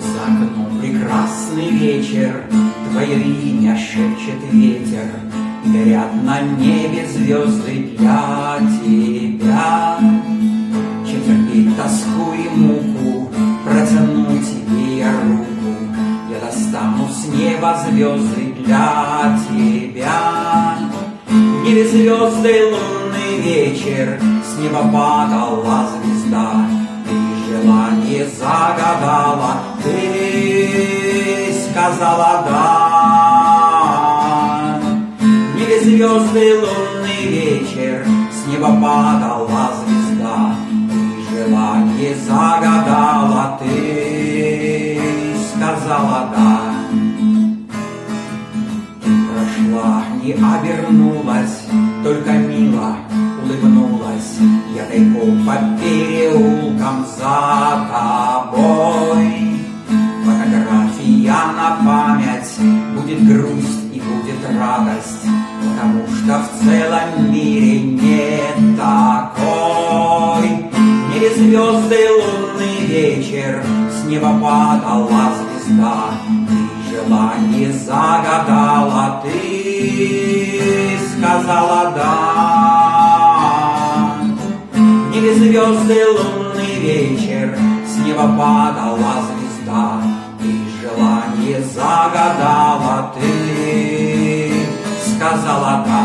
За окном прекрасный вечер, твое имя шепчет ветер, горят на небе звезды для тебя. Чем терпеть тоску и муку, протяну тебе я руку, я достану с неба звезды для тебя. В небе звезды, лунный вечер, с неба падала звезда, ты желание загадала, ты сказала да. В небе звезды, лунный вечер, с неба падала звезда, ты желание загадала, ты сказала да. Прошла, не обернулась, только мило улыбнулась, я тайком по переулкам за тобой. Фотография на память, будет грусть и будет радость, потому что в целом мире нет такой. В небе звезды, лунный вечер, с неба падала звезда, ты желание загадала, ты сказала да. В небе звезды, лунный вечер, с неба падала звезда, ты желание загадала, ты сказала да.